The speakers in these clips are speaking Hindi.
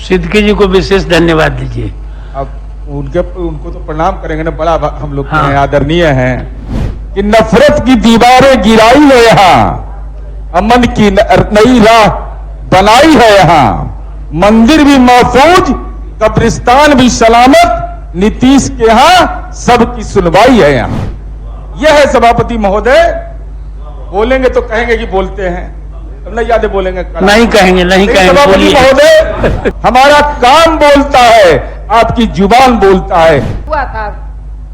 सिद्दीकी जी को विशेष धन्यवाद दीजिए। अब उनको तो प्रणाम करेंगे ना, बड़ा हम लोग हाँ। आदरणीय हैं कि नफरत की दीवारें गिराई है यहाँ, अमन की नई राह बनाई है यहाँ, मंदिर भी महफूज कब्रिस्तान भी सलामत, नीतीश के यहाँ सबकी सुनवाई है यहाँ। यह है सभापति महोदय। बोलेंगे तो कहेंगे कि बोलते हैं, अब नहीं याद बोलेंगे नहीं कहेंगे, नहीं कहेंगे। सभापति महोदय, हमारा काम बोलता है, आपकी जुबान बोलता है। हुआ था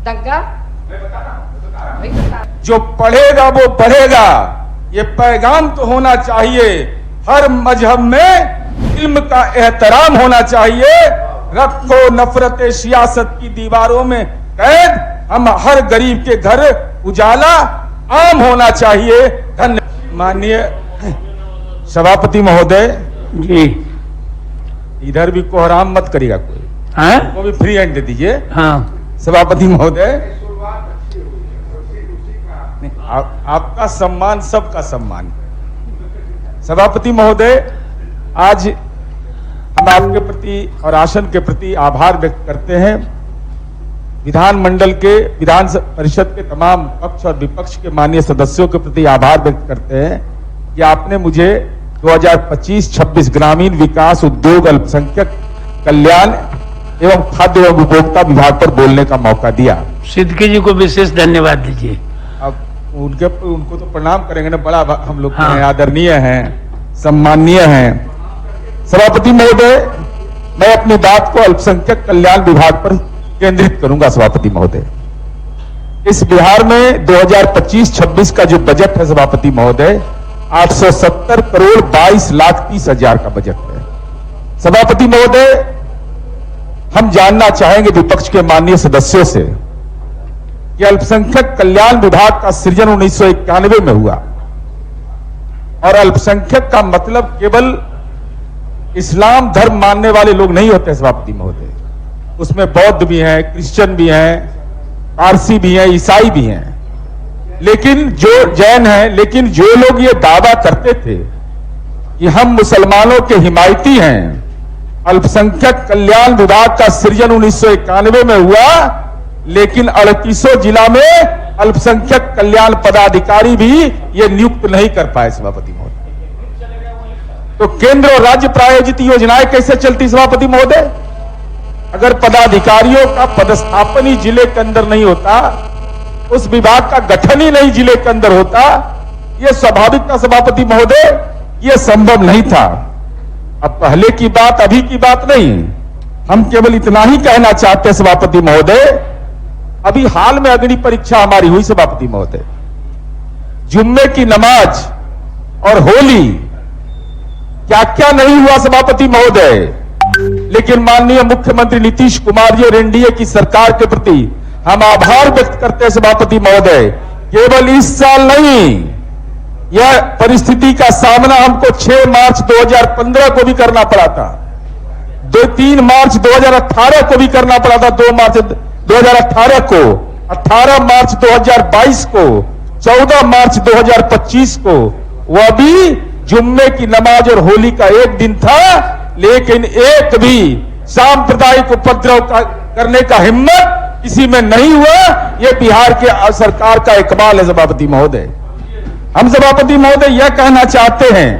दंगा, जो पढ़ेगा वो बढ़ेगा, ये पैगाम तो होना चाहिए। हर मजहब में इल्म का एहतराम होना चाहिए। रखो नफरत सियासत की दीवारों में कैद, हम हर गरीब के घर उजाला आम होना चाहिए। धन्यवाद। माननीय सभापति महोदय जी, इधर भी कोहराम मत करिएगा कोई, हाँ वो भी फ्री हैंड दे दीजिए। हाँ सभापति महोदय, आपका सम्मान सबका सम्मान। सभापति महोदय, आज हम आपके प्रति और आसन के प्रति आभार व्यक्त करते हैं। विधानमंडल के विधान परिषद के तमाम पक्ष और विपक्ष के माननीय सदस्यों के प्रति आभार व्यक्त करते हैं कि आपने मुझे 2025-26 ग्रामीण विकास, उद्योग, अल्पसंख्यक कल्याण एवं खाद्य एवं उपभोक्ता विभाग पर बोलने का मौका दिया। सिद्दीकी जी को विशेष धन्यवाद दीजिए। अब उनको तो प्रणाम करेंगे ना, बड़ा हम लोग हाँ। आदरणीय हैं, सम्माननीय हैं। सभापति महोदय, मैं अपनी बात को अल्पसंख्यक कल्याण विभाग पर केंद्रित करूंगा। सभापति महोदय, इस बिहार में 2025-26 का जो बजट है सभापति महोदय, 870 करोड़ 22 लाख 30 हजार का बजट है। सभापति महोदय, हम जानना चाहेंगे विपक्ष के माननीय सदस्यों से कि अल्पसंख्यक कल्याण विभाग का सृजन 1991 में हुआ और अल्पसंख्यक का मतलब केवल इस्लाम धर्म मानने वाले लोग नहीं होते सभापति महोदय। उसमें बौद्ध भी हैं, क्रिश्चियन भी हैं, पारसी भी हैं, ईसाई भी हैं, लेकिन जो जैन हैं, लेकिन जो लोग ये दावा करते थे कि हम मुसलमानों के हिमायती हैं, अल्पसंख्यक कल्याण विभाग का सृजन 1991 में हुआ, लेकिन 38 जिला में अल्पसंख्यक कल्याण पदाधिकारी भी ये नियुक्त नहीं कर पाए सभापति महोदय। तो केंद्र और राज्य प्रायोजित योजनाएं कैसे चलती सभापति महोदय? अगर पदाधिकारियों का पदस्थापन ही जिले के अंदर नहीं होता, उस विभाग का गठन ही नहीं जिले के अंदर होता, यह स्वाभाविक था सभापति महोदय, यह संभव नहीं था। अब पहले की बात, अभी की बात नहीं, हम केवल इतना ही कहना चाहते हैं सभापति महोदय। अभी हाल में अग्नि परीक्षा हमारी हुई सभापति महोदय, जुम्मे की नमाज और होली, क्या क्या नहीं हुआ सभापति महोदय। लेकिन माननीय मुख्यमंत्री नीतीश कुमार जी और एनडीए की सरकार के प्रति हम आभार व्यक्त करते हैं सभापति महोदय। केवल इस साल नहीं, यह परिस्थिति का सामना हमको 6 मार्च 2015 को भी करना पड़ा था, 3 मार्च 2018 को भी करना पड़ा था, 2 मार्च 2018 को, 18 मार्च 2022 को, 14 मार्च 2025 को। वह भी जुम्मे की नमाज और होली का एक दिन था, लेकिन एक भी सांप्रदायिक उपद्रव करने का हिम्मत किसी में नहीं हुआ। यह बिहार के सरकार का इकबाल है सभापति महोदय। हम सभापति महोदय यह कहना चाहते हैं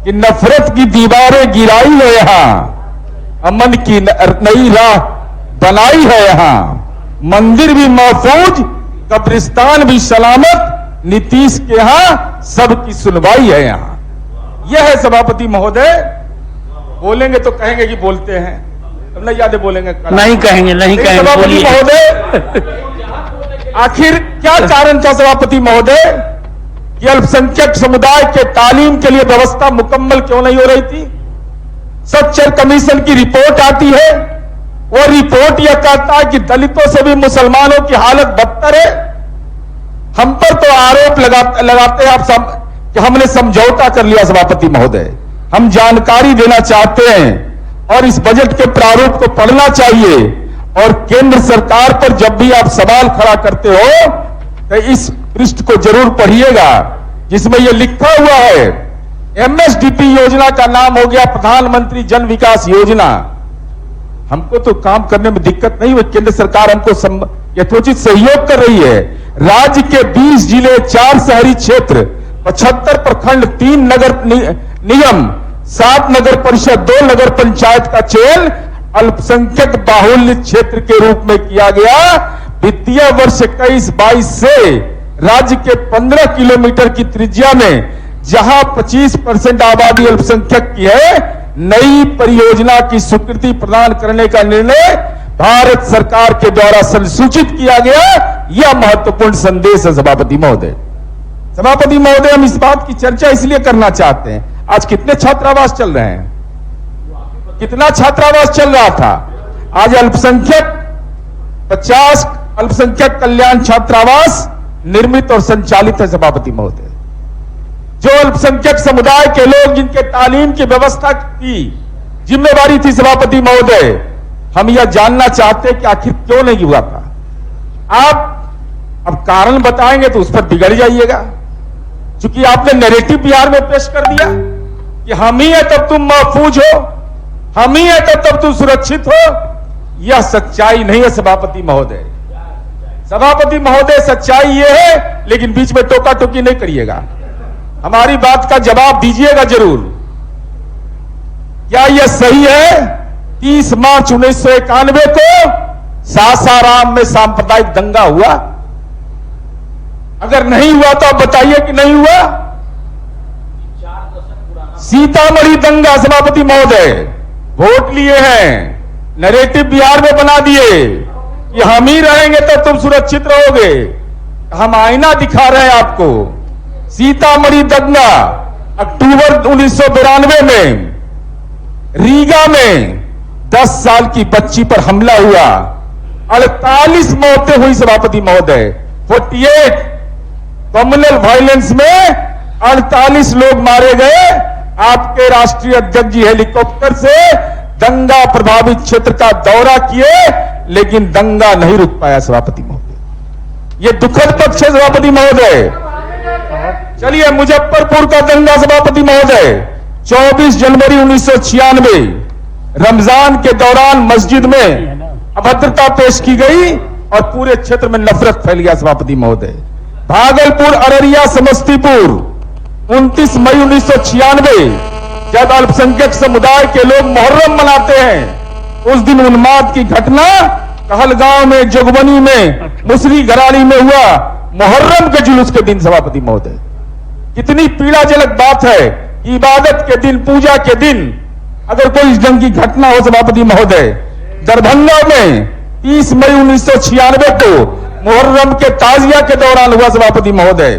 कि नफरत की दीवारें गिराई है यहाँ, अमन की नई राह बनाई है यहाँ, मंदिर भी महफूज कब्रिस्तान भी सलामत, नीतीश के यहाँ सबकी सुनवाई है यहाँ। यह है सभापति महोदय। बोलेंगे तो कहेंगे कि बोलते हैं, अब नहीं याद बोलेंगे नहीं कहेंगे, नहीं कहेंगे। सभापति महोदय, आखिर क्या कारण था सभापति महोदय कि अल्पसंख्यक समुदाय के तालीम के लिए व्यवस्था मुकम्मल क्यों नहीं हो रही थी? सच्चर कमीशन की रिपोर्ट आती है, वो रिपोर्ट यह कहता है कि दलितों से भी मुसलमानों की हालत बदतर है। हम पर तो आरोप लगाते हैं आप कि हमने समझौता कर लिया सभापति महोदय। हम जानकारी देना चाहते हैं और इस बजट के प्रारूप को पढ़ना चाहिए, और केंद्र सरकार पर जब भी आप सवाल खड़ा करते हो तो इस पृष्ठ को जरूर पढ़िएगा, जिसमें यह लिखा हुआ है MSDP योजना का नाम हो गया प्रधानमंत्री जन विकास योजना। हमको तो काम करने में दिक्कत नहीं हुई, केंद्र सरकार हमको यथोचित सहयोग कर रही है। राज्य के 20 जिले, 4 शहरी क्षेत्र, 75 प्रखंड, 3 नगर निगम, 7 नगर परिषद, 2 नगर पंचायत का चयन अल्पसंख्यक बाहुल्य क्षेत्र के रूप में किया गया। वित्तीय वर्ष 21-22 से राज्य के 15 किलोमीटर की त्रिज्या में जहां 25% आबादी अल्पसंख्यक की है, नई परियोजना की स्वीकृति प्रदान करने का निर्णय भारत सरकार के द्वारा संसूचित किया गया। यह महत्वपूर्ण संदेश है सभापति महोदय। सभापति महोदय, हम इस बात की चर्चा इसलिए करना चाहते हैं, आज कितने छात्रावास चल रहे हैं, कितना छात्रावास चल रहा था। आज अल्पसंख्यक 50 अल्पसंख्यक कल्याण छात्रावास निर्मित और संचालित है सभापति महोदय। जो अल्पसंख्यक समुदाय के लोग जिनके तालीम की व्यवस्था की जिम्मेवारी थी सभापति महोदय, हम यह जानना चाहते हैं कि आखिर क्यों नहीं हुआ था। आप अब कारण बताएंगे तो उस पर बिगड़ जाइएगा, क्योंकि आपने नैरेटिव बिहार में पेश कर दिया कि हम ही है तब तुम महफूज हो, हम ही है तब तुम सुरक्षित हो। यह सच्चाई नहीं है सभापति महोदय। सभापति महोदय, सच्चाई यह है, लेकिन बीच में टोका टोकी नहीं करिएगा, हमारी बात का जवाब दीजिएगा जरूर। क्या यह सही है 30 मार्च 1991 को सासाराम में सांप्रदायिक दंगा हुआ? अगर नहीं हुआ तो आप बताइए कि नहीं हुआ। सीतामढ़ी दंगा सभापति महोदय, वोट लिए हैं, नैरेटिव बिहार में बना दिए कि हम ही रहेंगे तो तुम सुरक्षित रहोगे। हम आईना दिखा रहे हैं आपको। सीतामढ़ी दंगा अक्टूबर 1992 में रीगा में 10 साल की बच्ची पर हमला हुआ, 48 मौतें हुई सभापति महोदय। 48 कम्युनल वायलेंस में 48 लोग मारे गए। आपके राष्ट्रीय अध्यक्ष जी हेलीकॉप्टर से दंगा प्रभावित क्षेत्र का दौरा किए, लेकिन दंगा नहीं रुक पाया सभापति महोदय। ये दुखद पक्ष है सभापति महोदय। चलिए, मुजफ्फरपुर का दंगा सभापति महोदय, 24 जनवरी 1996 रमजान के दौरान मस्जिद में अभद्रता पेश की गई और पूरे क्षेत्र में नफरत फैल गया सभापति महोदय। भागलपुर, अररिया, समस्तीपुर 29 मई 1996 जब अल्पसंख्यक समुदाय के लोग मुहर्रम मनाते हैं, उस दिन उन्माद की घटना कहलगांव में, जोगबनी में, मुसरी घराली में हुआ मुहर्रम के जुलूस के दिन सभापति महोदय। कितनी पीड़ाजनक बात है, इबादत के दिन, पूजा के दिन अगर कोई इस ढंग की घटना हो सभापति महोदय। दरभंगा में 30 मई 1996 को मुहर्रम के ताजिया के दौरान हुआ सभापति महोदय।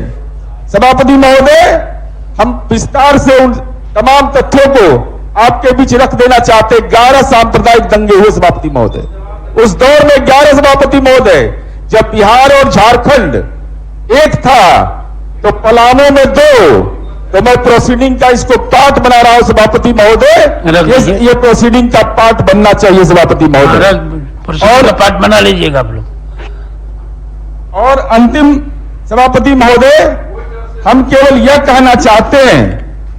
सभापति महोदय, हम विस्तार से उन तमाम तथ्यों को आपके बीच रख देना चाहते। 11 सांप्रदायिक दंगे हुए सभापति महोदय। उस दौर में 11 सभापति महोदय, जब बिहार और झारखंड एक था तो पलामू में 2। तो मैं प्रोसीडिंग का इसको पार्ट बना रहा हूं सभापति महोदय। ये प्रोसीडिंग का पार्ट बनना चाहिए सभापति महोदय, और पार्ट बना लीजिएगा आप लोग। और अंतिम सभापति महोदय, हम केवल यह कहना चाहते हैं,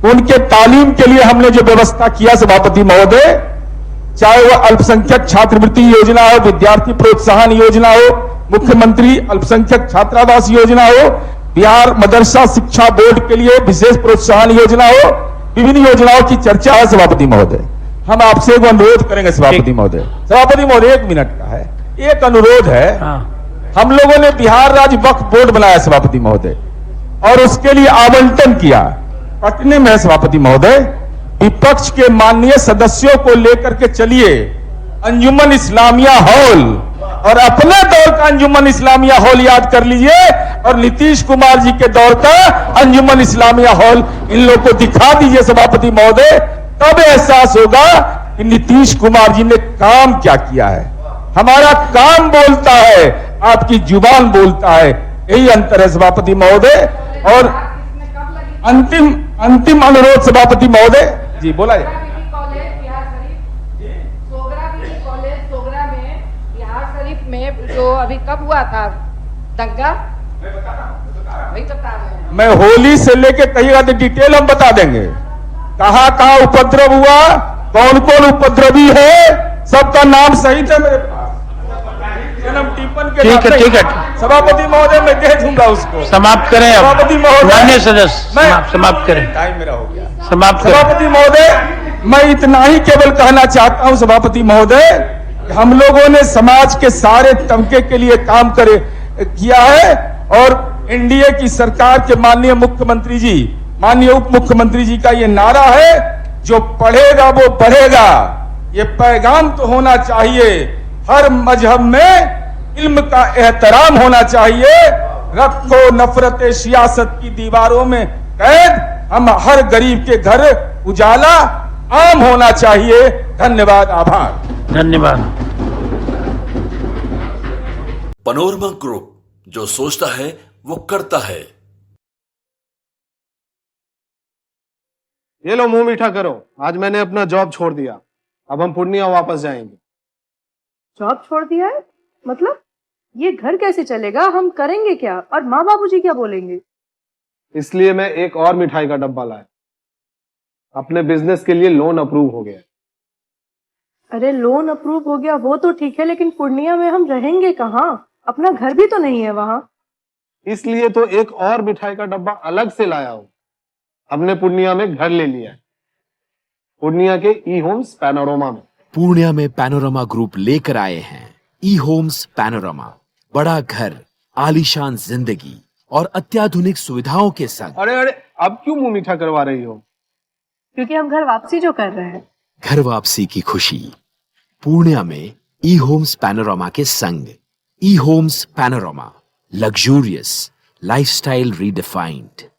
उनके तालीम के लिए हमने जो व्यवस्था किया सभापति महोदय, चाहे वह अल्पसंख्यक छात्रवृत्ति योजना हो, विद्यार्थी प्रोत्साहन योजना हो, मुख्यमंत्री अल्पसंख्यक छात्रावास योजना हो, बिहार मदरसा शिक्षा बोर्ड के लिए विशेष प्रोत्साहन योजना हो, विभिन्न योजनाओं की चर्चा है सभापति महोदय। हम आपसे एक अनुरोध करेंगे सभापति महोदय। सभापति महोदय, 1 मिनट का है, एक अनुरोध है। हम लोगों ने बिहार राज्य वक्फ बोर्ड बनाया सभापति महोदय, और उसके लिए आवंटन किया पटने में है सभापति महोदय। विपक्ष के माननीय सदस्यों को लेकर के चलिए अंजुमन इस्लामिया हॉल, और अपने दौर का अंजुमन इस्लामिया हॉल याद कर लीजिए, और नीतीश कुमार जी के दौर का अंजुमन इस्लामिया हॉल इन लोगों को दिखा दीजिए सभापति महोदय। तब एहसास होगा कि नीतीश कुमार जी ने काम क्या किया है। हमारा काम बोलता है, आपकी जुबान बोलता है, यही अंतर है सभापति महोदय। और अंतिम अनुरोध सभापति महोदय जी, बोला जाए। कॉलेज बिहार शरीफ, सोगरा में बिहार शरीफ में जो अभी कब हुआ था दंगा, वही बता रहे हैं। मैं होली से लेके कहिएगा तो डिटेल हम बता देंगे। कहाँ कहाँ उपद्रव हुआ, कौन कौन उपद्रवी है, सबका नाम सहित है मेरे पास। जन्म टिप्पण के ठीक है, नाते- ठीक है। सभापति महोदय मैं दे दूंगा उसको। समाप्त करें अब। सभापति महोदय माननीय सदस्य मैं- समाप्त करें, टाइम मेरा हो गया। समाप्त करें। सभापति महोदय मैं इतना ही केवल कहना चाहता हूं सभापति महोदय, हम लोगों ने समाज के सारे तबके के लिए काम किया है और एनडीए की सरकार के माननीय मुख्यमंत्री जी, माननीय उप मुख्यमंत्री जी का ये नारा है, जो पढ़ेगा वो बढ़ेगा। ये पैगाम तो होना चाहिए, हर मजहब में इल्म का एहतराम होना चाहिए। रखो नफरत सियासत की दीवारों में कैद, हम हर गरीब के घर उजाला आम होना चाहिए। धन्यवाद, आभार। धन्यवाद। पनोरमा ग्रुप, जो सोचता है वो करता है। ये लो मुंह मीठा करो, आज मैंने अपना जॉब छोड़ दिया, अब हम पूर्णिया वापस जाएंगे। जॉब छोड़ दिया है? मतलब ये घर कैसे चलेगा? हम करेंगे क्या? और माँ बाबूजी क्या बोलेंगे? इसलिए मैं एक और मिठाई का डब्बा लाया। अपने बिजनेस के लिए लोन अप्रूव हो गया। अरे लोन अप्रूव हो गया वो तो ठीक है, लेकिन पूर्णिया में हम रहेंगे कहाँ? अपना घर भी तो नहीं है वहाँ। इसलिए तो एक और मिठाई का डब्बा अलग से लाया हूं। हमने पूर्णिया में घर ले लिया है, पूर्णिया के ई होम्स पैनोरमा में। पूर्णिया में पैनोरमा ग्रुप लेकर आए हैं ई होम्स पैनोरमा। बड़ा घर, आलीशान जिंदगी और अत्याधुनिक सुविधाओं के संग। अरे अरे, अब क्यों मुंह मीठा करवा रही हो? क्योंकि हम घर वापसी जो कर रहे हैं। घर वापसी की खुशी पूर्णिया में ई होम्स पैनोरमा के संग। ई Homes Panorama, luxurious lifestyle redefined.